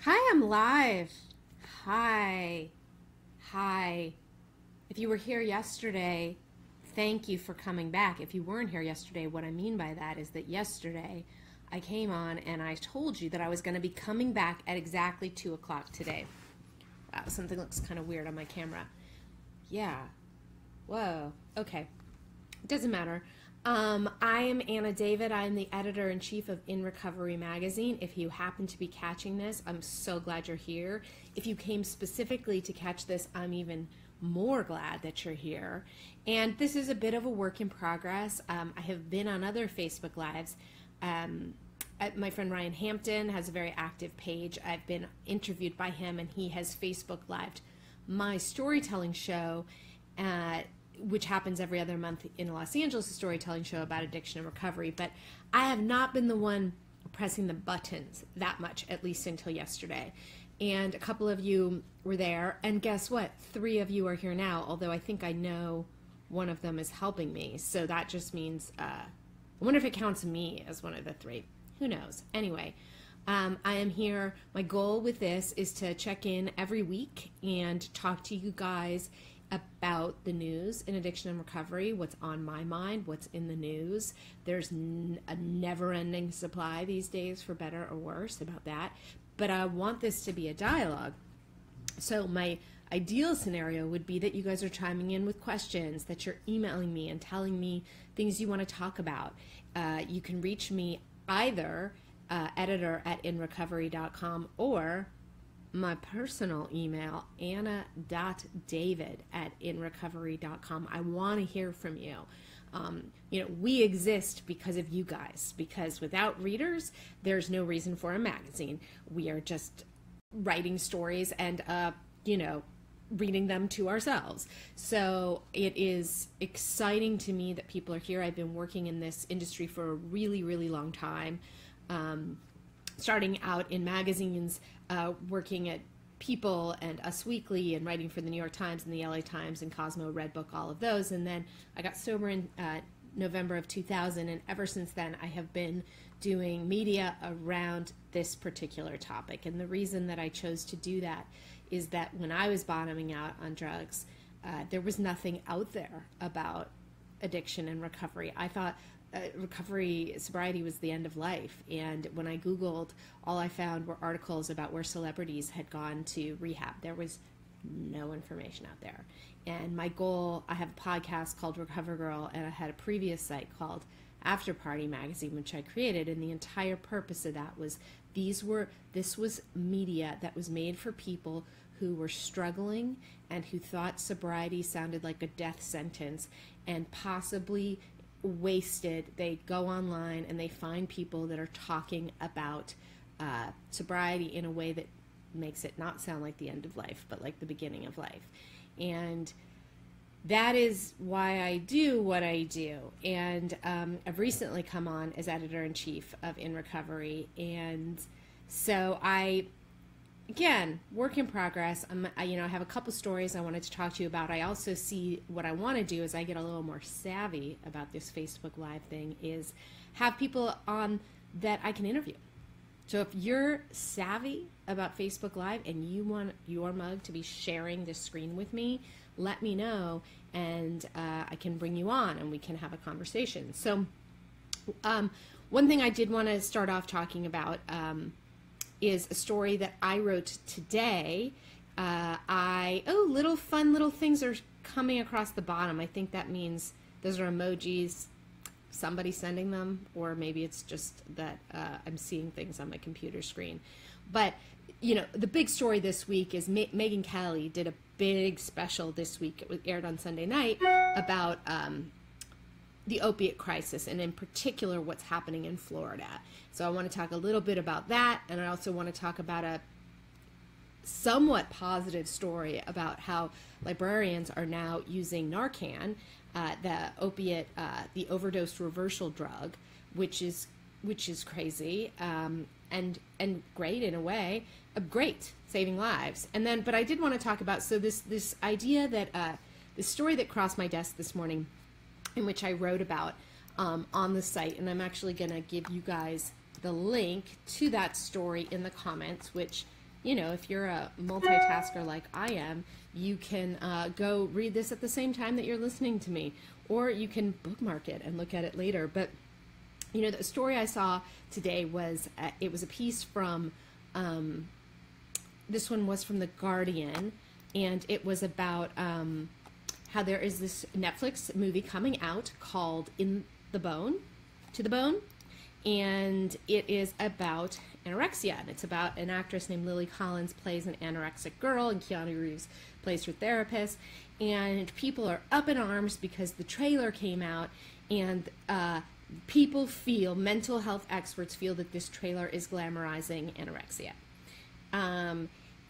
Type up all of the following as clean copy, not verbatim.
Hi, I'm live. Hi. Hi. If you were here yesterday, thank you for coming back. If you weren't here yesterday, what I mean by that is that yesterday I came on and I told you that I was going to be coming back at exactly 2 o'clock today. Wow, something looks kind of weird on my camera. Yeah. Whoa. Okay. It doesn't matter. I am Anna David. I'm the editor-in-chief of In Recovery magazine. If you happen to be catching this, I'm so glad you're here. If you came specifically to catch this, I'm even more glad that you're here. And this is a bit of a work in progress. I have been on other Facebook Lives. My friend Ryan Hampton has a very active page. I've been interviewed by him, and he has Facebook Lived my storytelling show, which happens every other month in Los Angeles, a storytelling show about addiction and recovery. But I have not been the one pressing the buttons that much, at least until yesterday. And a couple of you were there, and guess what? 3 of you are here now, although I think I know one of them is helping me. So that just means, I wonder if it counts me as one of the 3. Who knows? Anyway, I am here. My goal with this is to check in every week and talk to you guys about the news in addiction and recovery, what's on my mind, what's in the news. There's a never-ending supply these days, for better or worse, about that. But I want this to be a dialogue. So my ideal scenario would be that you guys are chiming in with questions, that you're emailing me and telling me things you want to talk about. You can reach me either editor@InRecovery.com or my personal email, anna.david@InRecovery.com. I want to hear from you. We exist because of you guys, because without readers, there's no reason for a magazine. We are just writing stories and, reading them to ourselves. So it is exciting to me that people are here. I've been working in this industry for a really, really long time. Starting out in magazines, working at People and Us Weekly and writing for the New York Times and the LA Times and Cosmo, Redbook, all of those. And then I got sober in November of 2000, and ever since then I have been doing media around this particular topic. And the reason that I chose to do that is that when I was bottoming out on drugs, there was nothing out there about addiction and recovery. I thought sobriety was the end of life. And when I Googled, all I found were articles about where celebrities had gone to rehab. There was no information out there. And my goal, I have a podcast called Recover Girl, and I had a previous site called After Party Magazine, which I created. And the entire purpose of that was this was media that was made for people who were struggling and who thought sobriety sounded like a death sentence and possibly wasted. They go online and they find people that are talking about sobriety in a way that makes it not sound like the end of life, but like the beginning of life. And that is why I do what I do. And I've recently come on as editor-in-chief of In Recovery. And so again, work in progress. I have a couple stories I wanted to talk to you about. I also see what I want to do as I get a little more savvy about this Facebook Live thing is have people on that I can interview. So if you're savvy about Facebook Live and you want your mug to be sharing this screen with me, let me know, and I can bring you on and we can have a conversation. So one thing I did want to start off talking about is a story that I wrote today. Little things are coming across the bottom. I think that means those are emojis, somebody sending them, or maybe it's just that I'm seeing things on my computer screen. But, the big story this week is Megyn Kelly did a big special this week. It was aired on Sunday night about the opiate crisis, and in particular what's happening in Florida. So I want to talk a little bit about that, and I also want to talk about a somewhat positive story about how librarians are now using Narcan, the opiate, the overdose reversal drug, which is crazy and great in a way, great, saving lives. And then, but I did want to talk about this idea that this story that crossed my desk this morning, in which I wrote about on the site, and I'm actually going to give you guys the link to that story in the comments, which you know, if you're a multitasker like I am, you can go read this at the same time that you're listening to me, or you can bookmark it and look at it later. But you know, the story I saw today was it was a piece from this one was from The Guardian, and it was about how there is this Netflix movie coming out called To the Bone, and it is about anorexia, and it's about an actress named Lily Collins plays an anorexic girl, and Keanu Reeves plays her therapist, and people are up in arms because the trailer came out, and people feel, mental health experts feel, that this trailer is glamorizing anorexia.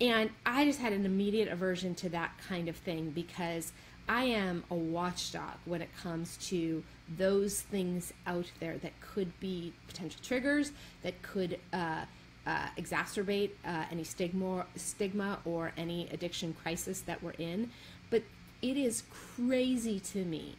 And I just had an immediate aversion to that kind of thing, because I am a watchdog when it comes to those things out there that could be potential triggers, that could exacerbate any stigma or any addiction crisis that we're in. But it is crazy to me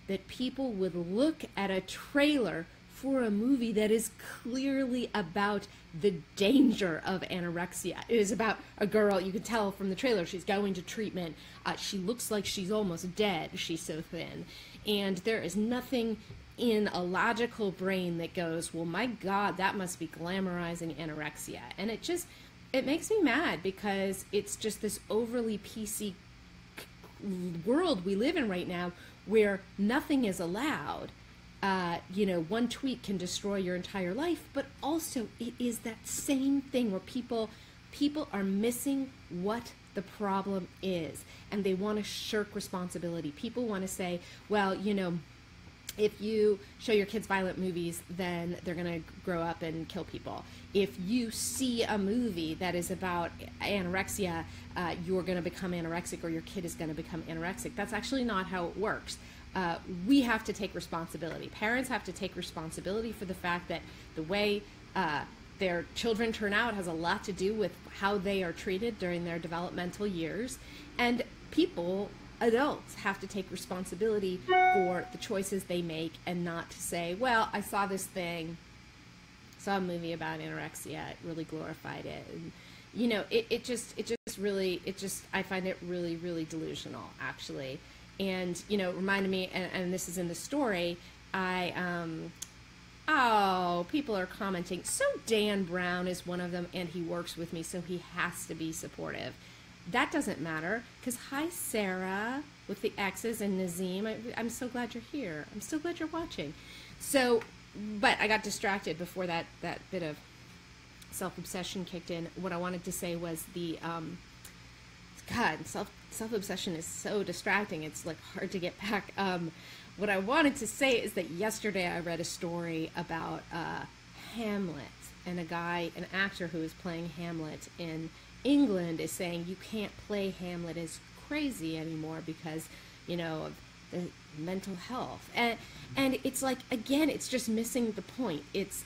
that people would look at a trailer for a movie that is clearly about the danger of anorexia. It is about a girl, you can tell from the trailer, she's going to treatment. She looks like she's almost dead, she's so thin. And there is nothing in a logical brain that goes, well, my God, that must be glamorizing anorexia. And it makes me mad, because it's just this overly PC world we live in right now, where nothing is allowed. You know, one tweet can destroy your entire life, but also it is that same thing where people are missing what the problem is, and they want to shirk responsibility. People want to say, well, you know, if you show your kids violent movies, then they're going to grow up and kill people. If you see a movie that is about anorexia, you're going to become anorexic, or your kid is going to become anorexic. That's actually not how it works. We have to take responsibility. Parents have to take responsibility for the fact that the way their children turn out has a lot to do with how they are treated during their developmental years. And adults have to take responsibility for the choices they make, and not to say, well, I saw this thing, saw a movie about anorexia, it really glorified it. And, you know, I find it really, really delusional, actually. And, you know, it reminded me, and this is in the story, people are commenting, so Dan Brown is one of them, and he works with me, so he has to be supportive. That doesn't matter, because hi, Sarah, with the X's, and Nazim, I'm so glad you're here. I'm so glad you're watching. So, but I got distracted before that bit of self-obsession kicked in. What I wanted to say was self-obsession is so distracting. It's like hard to get back. What I wanted to say is that yesterday I read a story about Hamlet, and an actor who is playing Hamlet in England is saying you can't play Hamlet as crazy anymore because, you know, of the mental health. And it's like, again, it's just missing the point. It's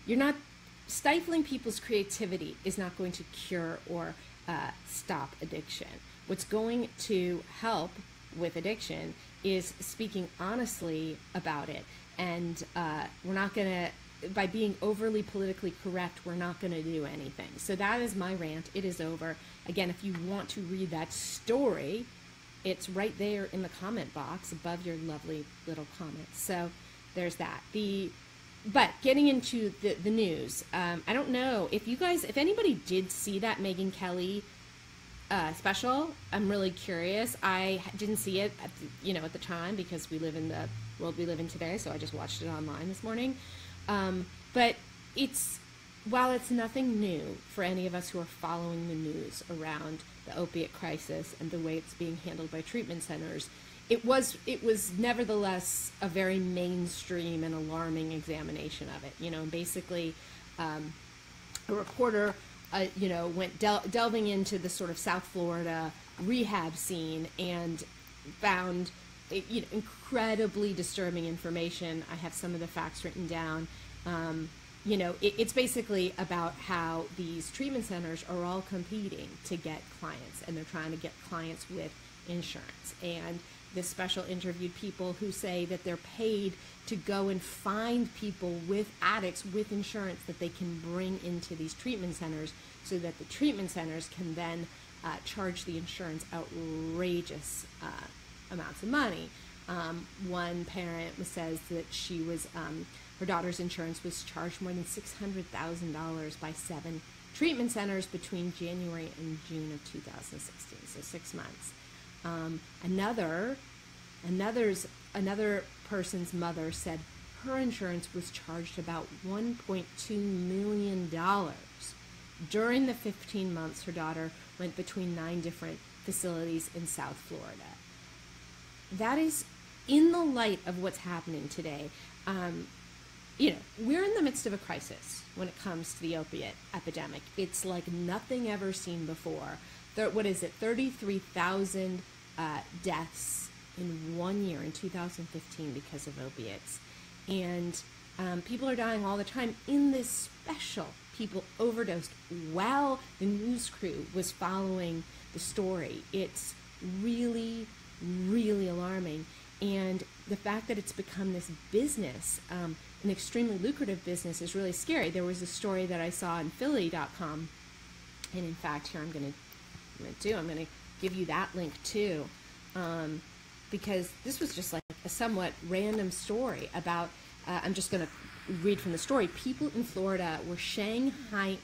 you're not stifling people's creativity is not going to cure or stop addiction. What's going to help with addiction is speaking honestly about it. And we're not going to, by being overly politically correct, we're not going to do anything. So that is my rant. It is over. Again, if you want to read that story, it's right there in the comment box above your lovely little comments. So there's that. But getting into the news, I don't know if anybody did see that Megyn Kelly special. I'm really curious. I didn't see it at the time, because we live in the world we live in today, so I just watched it online this morning. But while it's nothing new for any of us who are following the news around the opiate crisis and the way it's being handled by treatment centers, it was nevertheless a very mainstream and alarming examination of it. And basically, a reporter, went delving into the sort of South Florida rehab scene and found incredibly disturbing information. I have some of the facts written down. It's basically about how these treatment centers are all competing to get clients, and they're trying to get clients with insurance. And this special interviewed people who say that they're paid to go and find people with addicts with insurance that they can bring into these treatment centers, so that the treatment centers can then charge the insurance outrageous amounts of money. One parent says that she was her daughter's insurance was charged more than $600,000 by 7 treatment centers between January and June of 2016, so 6 months. Another person's mother said her insurance was charged about $1.2 million. During the 15 months, her daughter went between 9 different facilities in South Florida. That is in the light of what's happening today. We're in the midst of a crisis when it comes to the opiate epidemic. It's like nothing ever seen before. 33,000 deaths in 1 year, in 2015, because of opiates. And people are dying all the time. In this special, people overdosed while the news crew was following the story. It's really, really alarming. And the fact that it's become this business, an extremely lucrative business, is really scary. There was a story that I saw on Philly.com, and in fact, here I'm going to give you that link too, because this was just like a somewhat random story about, I'm just going to read from the story. People in Florida were Shanghaiing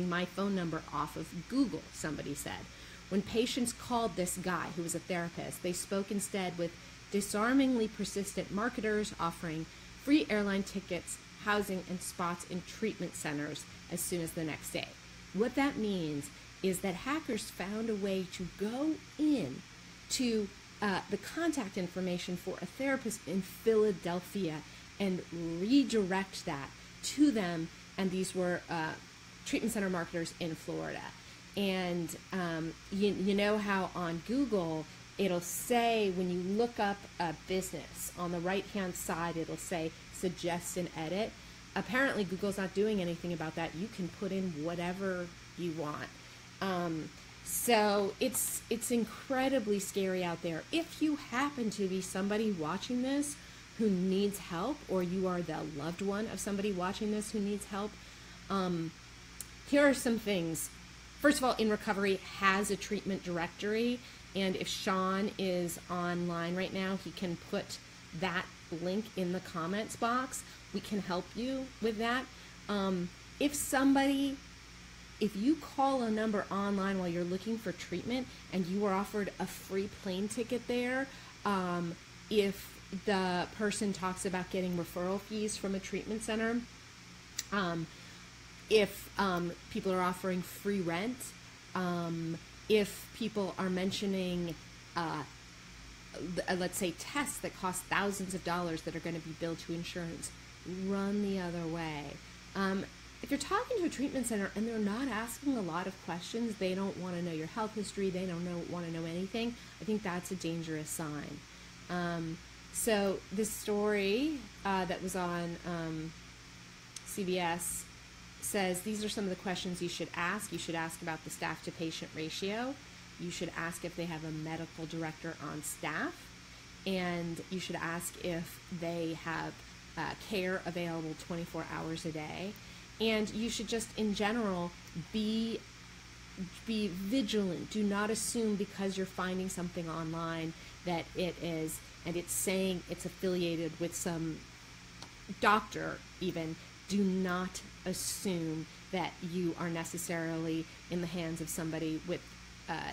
my phone number off of Google, somebody said. When patients called this guy, who was a therapist, they spoke instead with disarmingly persistent marketers offering free airline tickets, housing, and spots in treatment centers as soon as the next day. What that means is that hackers found a way to go in to the contact information for a therapist in Philadelphia and redirect that to them, and these were treatment center marketers in Florida. And you know how on Google it'll say, when you look up a business, on the right-hand side it'll say suggest and edit. Apparently Google's not doing anything about that. You can put in whatever you want. So it's incredibly scary out there. If you happen to be somebody watching this who needs help, or you are the loved one of somebody watching this who needs help, here are some things. First of all, InRecovery has a treatment directory, and if Sean is online right now, he can put that link in the comments box. We can help you with that. If you call a number online while you're looking for treatment and you are offered a free plane ticket there, if the person talks about getting referral fees from a treatment center, if people are offering free rent, if people are mentioning, let's say, tests that cost thousands of dollars that are going to be billed to insurance, run the other way. If you're talking to a treatment center and they're not asking a lot of questions, they don't want to know your health history, they don't want to know anything, I think that's a dangerous sign. So this story that was on CBS says these are some of the questions you should ask. You should ask about the staff to patient ratio. You should ask if they have a medical director on staff. And you should ask if they have care available 24 hours a day. And you should just, in general, be vigilant. Do not assume because you're finding something online that it is, and it's saying it's affiliated with some doctor even. Do not assume that you are necessarily in the hands of somebody with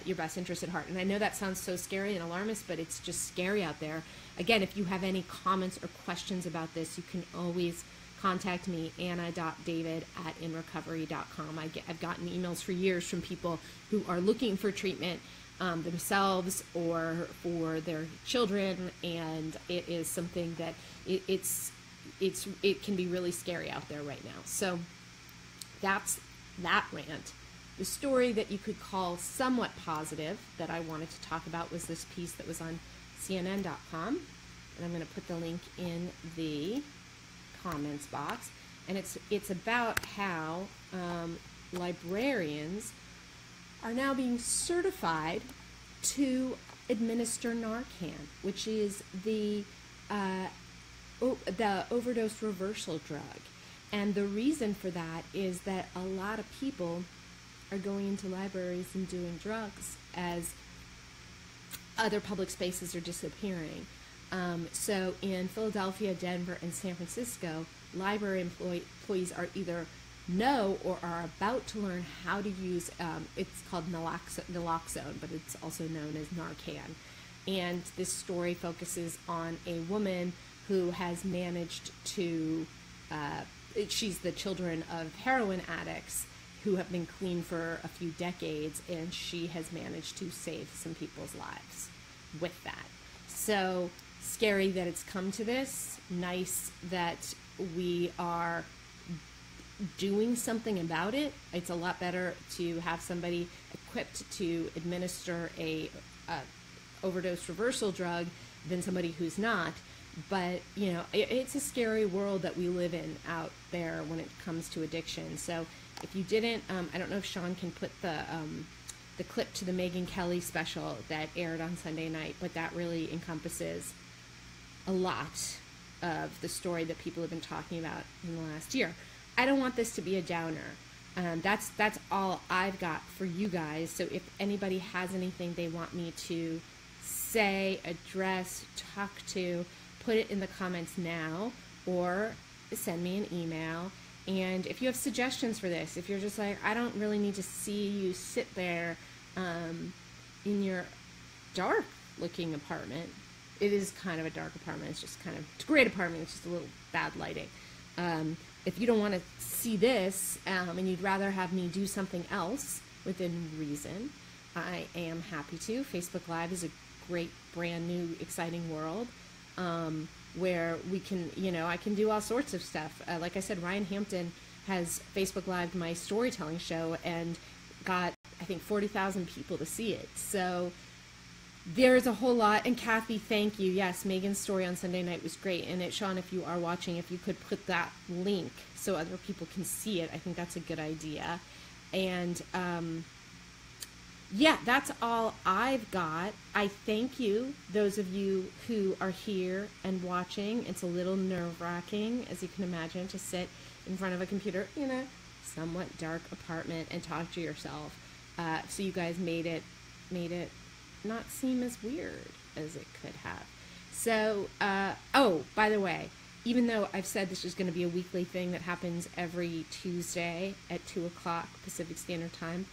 your best interest at heart. And I know that sounds so scary and alarmist, but it's just scary out there. Again, if you have any comments or questions about this, you can always contact me, anna.david@InRecovery.com. I've gotten emails for years from people who are looking for treatment themselves or for their children, and it is something that it can be really scary out there right now. So that's that rant. The story that you could call somewhat positive that I wanted to talk about was this piece that was on CNN.com, and I'm going to put the link in the comments box, and it's about how librarians are now being certified to administer Narcan, which is the overdose reversal drug. And the reason for that is that a lot of people are going into libraries and doing drugs as other public spaces are disappearing. So in Philadelphia, Denver, and San Francisco, library employees are either know or are about to learn how to use, it's called naloxone, but it's also known as Narcan. And this story focuses on a woman who has managed to, she's the children of heroin addicts who have been clean for a few decades, and she has managed to save some people's lives with that. So scary that it's come to this. Nice that we are doing something about it. It's a lot better to have somebody equipped to administer a overdose reversal drug than somebody who's not. But, you know, it's a scary world that we live in out there when it comes to addiction. So if you didn't, I don't know if Sean can put the clip to the Megyn Kelly special that aired on Sunday night, but that really encompasses a lot of the story that people have been talking about in the last year. I don't want this to be a downer. That's all I've got for you guys. So if anybody has anything they want me to say, address, talk to, put it in the comments now, or send me an email. And if you have suggestions for this, if you're just like, I don't really need to see you sit there in your dark looking apartment. It is kind of a dark apartment. It's just kind of, it's a great apartment. It's just a little bad lighting. If you don't want to see this and you'd rather have me do something else within reason, I am happy to. Facebook Live is a great, brand new, exciting world where we can, you know, I can do all sorts of stuff. Like I said, Ryan Hampton has Facebook Lived my storytelling show and got, I think, 40,000 people to see it. So there's a whole lot. And Kathy, thank you. Yes, Megan's story on Sunday night was great. And Sean, if you are watching, if you could put that link so other people can see it, I think that's a good idea. And yeah, that's all I've got. I thank you, those of you who are here and watching. It's a little nerve-wracking, as you can imagine, to sit in front of a computer in a somewhat dark apartment and talk to yourself. So you guys made it not seem as weird as it could have. So, oh, by the way, even though I've said this is going to be a weekly thing that happens every Tuesday at 2 o'clock Pacific Standard Time,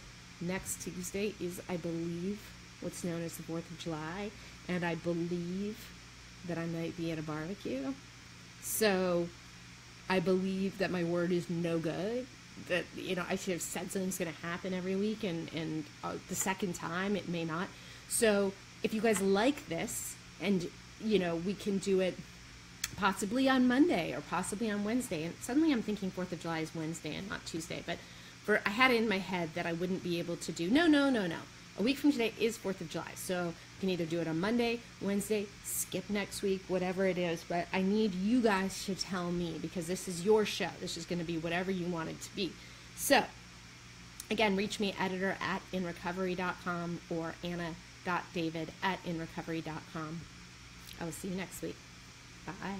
next Tuesday is, I believe, what's known as the 4th of July, and I believe that I might be at a barbecue. So I believe that my word is no good, that, you know, I should have said something's going to happen every week, and the second time it may not. So if you guys like this, and, you know, we can do it possibly on Monday or possibly on Wednesday, and suddenly I'm thinking 4th of July is Wednesday and not Tuesday, but I had it in my head that I wouldn't be able to do, no. A week from today is 4th of July, so you can either do it on Monday, Wednesday, skip next week, whatever it is, but I need you guys to tell me, because this is your show. This is going to be whatever you want it to be. So, again, reach me, editor at InRecovery.com or Anna.David at InRecovery.com. I will see you next week. Bye.